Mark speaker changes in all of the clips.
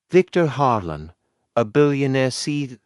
Speaker 1: Victor Harlan, a billionaire CEO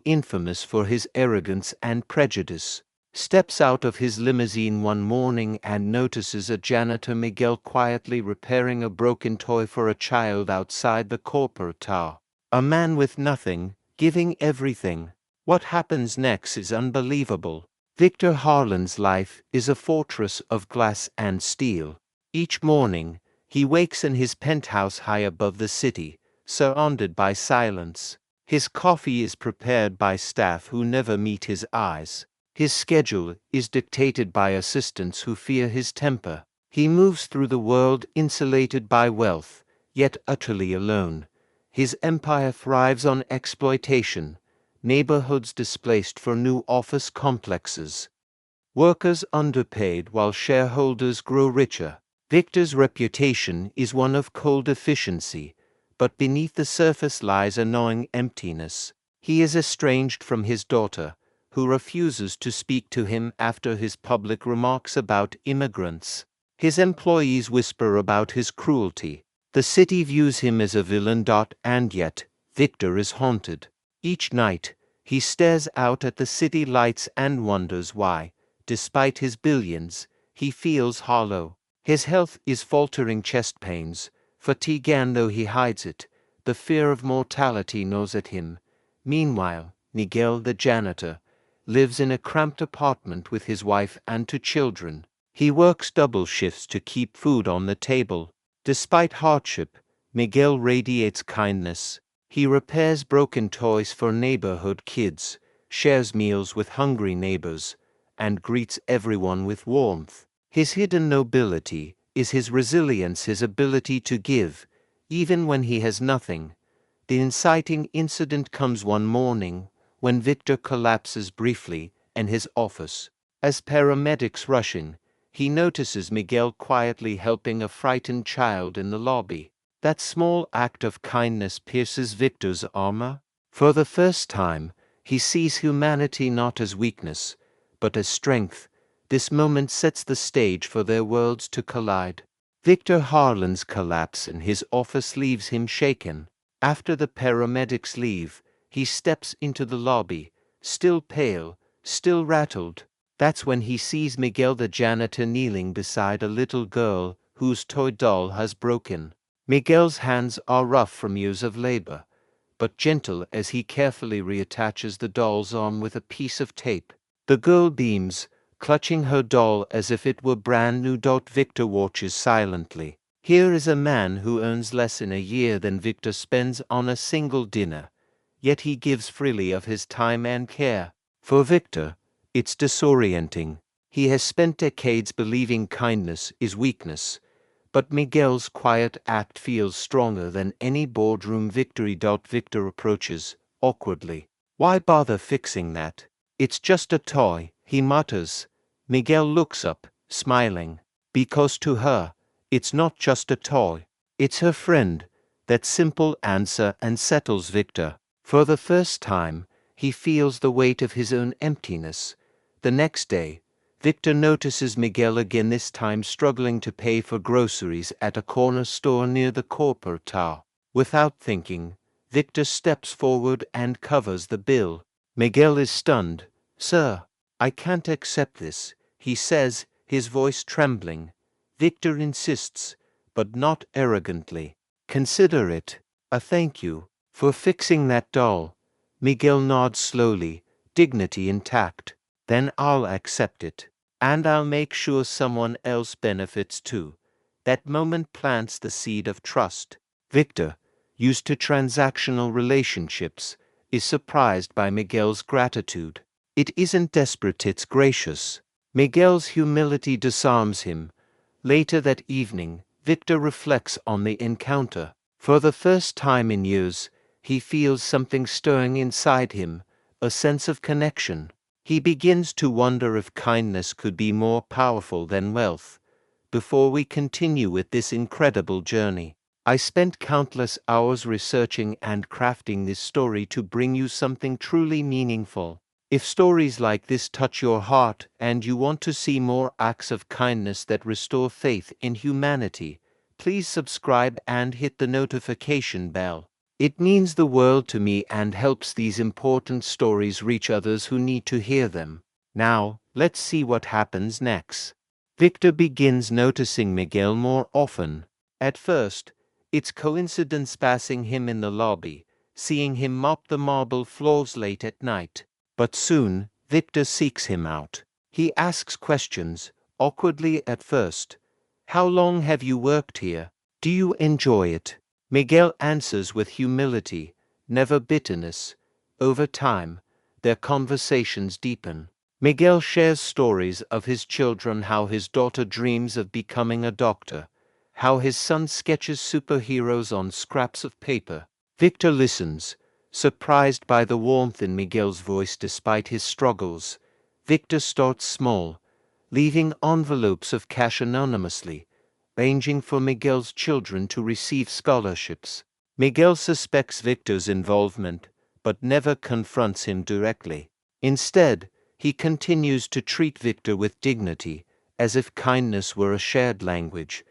Speaker 1: infamous for his arrogance and prejudice, steps out of his limousine one morning and notices a janitor Miguel quietly repairing a broken toy for a child outside the corporate tower. A man with nothing, giving everything. What happens next is unbelievable. Victor Harlan's life is a fortress of glass and steel. Each morning, he wakes in his penthouse high above the city, surrounded by silence. His coffee is prepared by staff who never meet his eyes. His schedule is dictated by assistants who fear his temper. He moves through the world insulated by wealth, yet utterly alone. His empire thrives on exploitation, neighborhoods displaced for new office complexes. Workers underpaid while shareholders grow richer. Victor's reputation is one of cold efficiency, but beneath the surface lies a gnawing emptiness. He is estranged from his daughter, who refuses to speak to him after his public remarks about immigrants. His employees whisper about his cruelty. The city views him as a villain. And yet, Victor is haunted. Each night, he stares out at the city lights and wonders why, despite his billions, he feels hollow. His health is faltering, chest pains, fatigue, and though he hides it, the fear of mortality gnaws at him. Meanwhile, Miguel the janitor lives in a cramped apartment with his wife and 2 children. He works double shifts to keep food on the table. Despite hardship, Miguel radiates kindness. He repairs broken toys for neighborhood kids, shares meals with hungry neighbors, and greets everyone with warmth. His hidden nobility is his resilience, his ability to give, even when he has nothing. The inciting incident comes one morning when Victor collapses briefly in his office. As paramedics rush in, he notices Miguel quietly helping a frightened child in the lobby. That small act of kindness pierces Victor's armor. For the first time, he sees humanity not as weakness, but as strength. This moment sets the stage for their worlds to collide. Victor Harlan's collapse in his office leaves him shaken. After the paramedics leave, he steps into the lobby, still pale, still rattled. That's when he sees Miguel the janitor kneeling beside a little girl whose toy doll has broken. Miguel's hands are rough from years of labor, but gentle as he carefully reattaches the doll's arm with a piece of tape. The girl beams, clutching her doll as if it were brand new. Victor watches silently. Here is a man who earns less in a year than Victor spends on a single dinner, yet he gives freely of his time and care. For Victor, it's disorienting. He has spent decades believing kindness is weakness, but Miguel's quiet act feels stronger than any boardroom victory. Victor approaches, awkwardly. Why bother fixing that? It's just a toy, he mutters. Miguel looks up, smiling. Because to her, it's not just a toy. It's her friend. That simple answer unsettles Victor. For the first time, he feels the weight of his own emptiness. The next day, Victor notices Miguel again, this time struggling to pay for groceries at a corner store near the corporate tower. Without thinking, Victor steps forward and covers the bill. Miguel is stunned. "Sir, I can't accept this," he says, his voice trembling. Victor insists, but not arrogantly. "Consider it a thank you for fixing that doll." Miguel nods slowly, dignity intact. "Then I'll accept it. And I'll make sure someone else benefits too." That moment plants the seed of trust. Victor, used to transactional relationships, is surprised by Miguel's gratitude. It isn't desperate, it's gracious. Miguel's humility disarms him. Later that evening, Victor reflects on the encounter. For the first time in years, he feels something stirring inside him, a sense of connection. He begins to wonder if kindness could be more powerful than wealth. Before we continue with this incredible journey, I spent countless hours researching and crafting this story to bring you something truly meaningful. If stories like this touch your heart and you want to see more acts of kindness that restore faith in humanity, please subscribe and hit the notification bell. It means the world to me and helps these important stories reach others who need to hear them. Now, let's see what happens next. Victor begins noticing Miguel more often. At first, it's coincidence passing him in the lobby, seeing him mop the marble floors late at night. But soon, Victor seeks him out. He asks questions, awkwardly at first. How long have you worked here? Do you enjoy it? Miguel answers with humility, never bitterness. Over time, their conversations deepen. Miguel shares stories of his children, how his daughter dreams of becoming a doctor, how his son sketches superheroes on scraps of paper. Victor listens, surprised by the warmth in Miguel's voice despite his struggles. Victor starts small, leaving envelopes of cash anonymously, arranging for Miguel's children to receive scholarships. Miguel suspects Victor's involvement, but never confronts him directly. Instead, he continues to treat Victor with dignity, as if kindness were a shared language.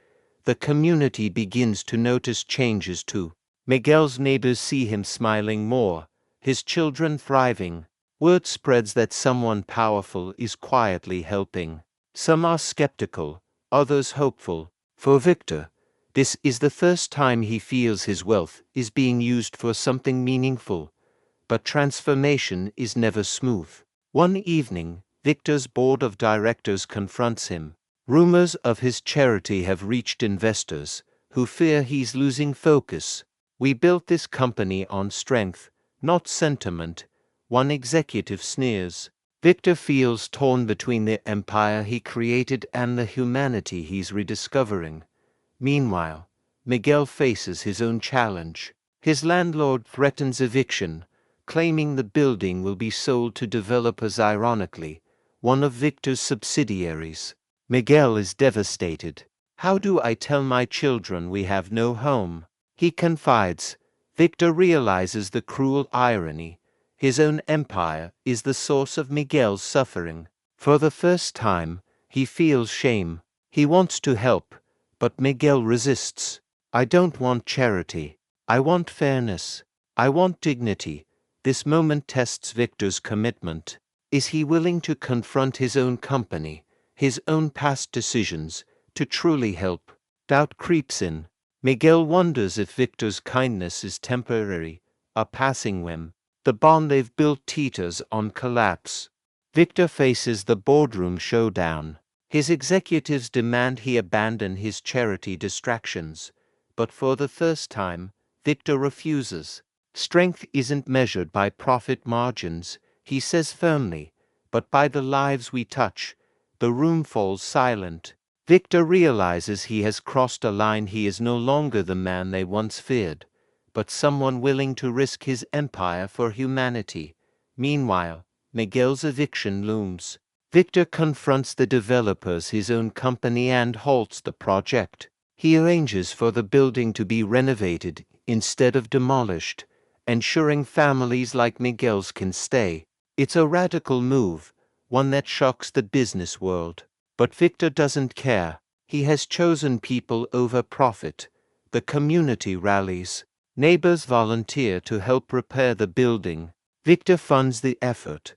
Speaker 1: The community begins to notice changes too. Miguel's neighbors see him smiling more, his children thriving. Word spreads that someone powerful is quietly helping. Some are skeptical, others hopeful. For Victor, this is the first time he feels his wealth is being used for something meaningful. But transformation is never smooth. One evening, Victor's board of directors confronts him. Rumors of his charity have reached investors, who fear he's losing focus. We built this company on strength, not sentiment, one executive sneers. Victor feels torn between the empire he created and the humanity he's rediscovering. Meanwhile, Miguel faces his own challenge. His landlord threatens eviction, claiming the building will be sold to developers, ironically, one of Victor's subsidiaries. Miguel is devastated. How do I tell my children we have no home? He confides. Victor realizes the cruel irony. His own empire is the source of Miguel's suffering. For the first time, he feels shame. He wants to help, but Miguel resists. I don't want charity. I want fairness. I want dignity. This moment tests Victor's commitment. Is he willing to confront his own company, his own past decisions, to truly help? Doubt creeps in. Miguel wonders if Victor's kindness is temporary, a passing whim. The bond they've built teeters on collapse. Victor faces the boardroom showdown. His executives demand he abandon his charity distractions. But for the first time, Victor refuses. Strength isn't measured by profit margins, he says firmly, but by the lives we touch. The room falls silent. Victor realizes he has crossed a line. He is no longer the man they once feared, but someone willing to risk his empire for humanity. Meanwhile, Miguel's eviction looms. Victor confronts the developers, his own company, and halts the project. He arranges for the building to be renovated instead of demolished, ensuring families like Miguel's can stay. It's a radical move, one that shocks the business world. But Victor doesn't care. He has chosen people over profit. The community rallies. Neighbors volunteer to help repair the building. Victor funds the effort,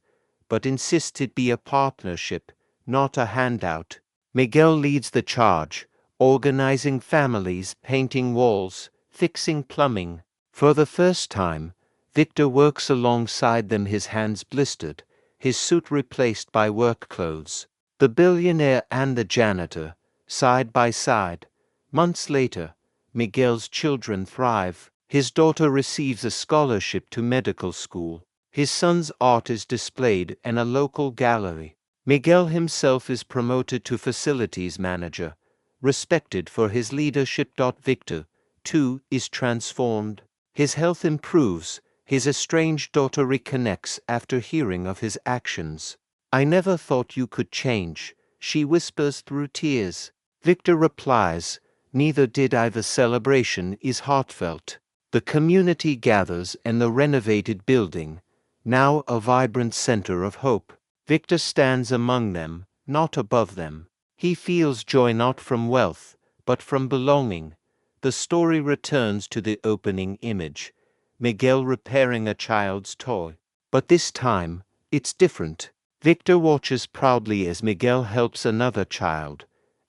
Speaker 1: but insists it be a partnership, not a handout. Miguel leads the charge, organizing families, painting walls, fixing plumbing. For the first time, Victor works alongside them, his hands blistered, his suit replaced by work clothes. The billionaire and the janitor, side by side. Months later, Miguel's children thrive. His daughter receives a scholarship to medical school. His son's art is displayed in a local gallery. Miguel himself is promoted to facilities manager, respected for his leadership. Victor, too, is transformed. His health improves. His estranged daughter reconnects after hearing of his actions. I never thought you could change, she whispers through tears. Victor replies, neither did I. The celebration is heartfelt. The community gathers in the renovated building, now a vibrant center of hope. Victor stands among them, not above them. He feels joy not from wealth, but from belonging. The story returns to the opening image. Miguel repairing a child's toy. But this time, it's different. Victor watches proudly as Miguel helps another child,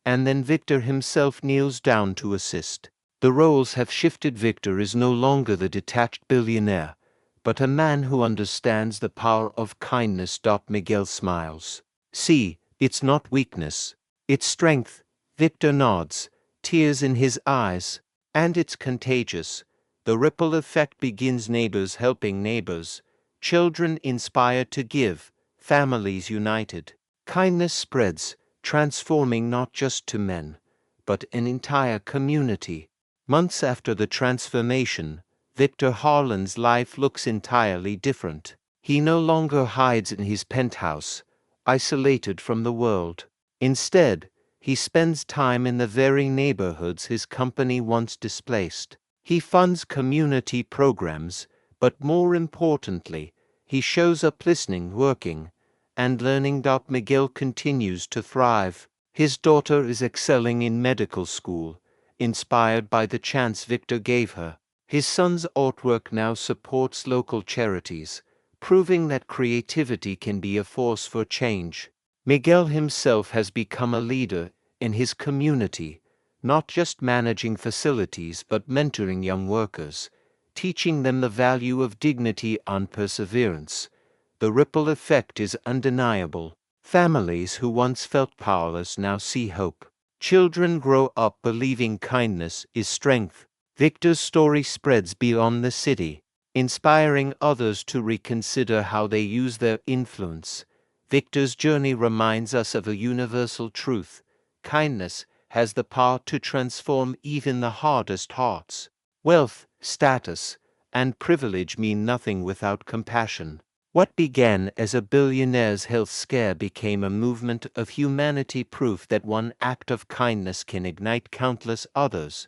Speaker 1: and then Victor himself kneels down to assist. The roles have shifted. Victor is no longer the detached billionaire, but a man who understands the power of kindness. Miguel smiles. See, it's not weakness, it's strength. Victor nods, tears in his eyes, and it's contagious. The ripple effect begins, neighbors helping neighbors, children inspired to give, families united. Kindness spreads, transforming not just to men, but an entire community. Months after the transformation, Victor Harlan's life looks entirely different. He no longer hides in his penthouse, isolated from the world. Instead, he spends time in the very neighborhoods his company once displaced. He funds community programs, but more importantly, he shows up listening, working, and learning. Miguel continues to thrive. His daughter is excelling in medical school, inspired by the chance Victor gave her. His son's artwork now supports local charities, proving that creativity can be a force for change. Miguel himself has become a leader in his community, not just managing facilities but mentoring young workers, teaching them the value of dignity and perseverance. The ripple effect is undeniable. Families who once felt powerless now see hope. Children grow up believing kindness is strength. Victor's story spreads beyond the city, inspiring others to reconsider how they use their influence. Victor's journey reminds us of a universal truth: kindness has the power to transform even the hardest hearts. Wealth, status, and privilege mean nothing without compassion. What began as a billionaire's health scare became a movement of humanity, proof that one act of kindness can ignite countless others.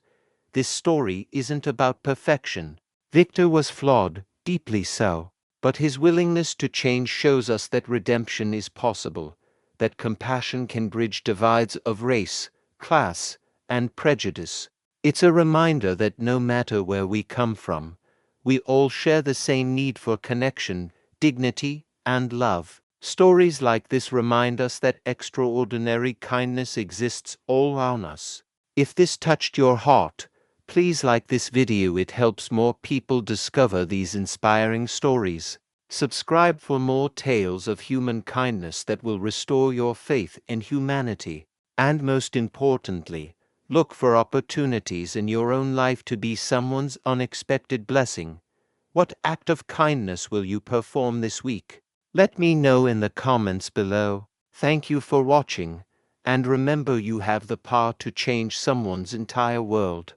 Speaker 1: This story isn't about perfection. Victor was flawed, deeply so, but his willingness to change shows us that redemption is possible, that compassion can bridge divides of race, class, and prejudice. It's a reminder that no matter where we come from, we all share the same need for connection, dignity, and love. Stories like this remind us that extraordinary kindness exists all around us. If this touched your heart, please like this video. It helps more people discover these inspiring stories. Subscribe for more tales of human kindness that will restore your faith in humanity. And most importantly, look for opportunities in your own life to be someone's unexpected blessing. What act of kindness will you perform this week? Let me know in the comments below. Thank you for watching, and remember, you have the power to change someone's entire world.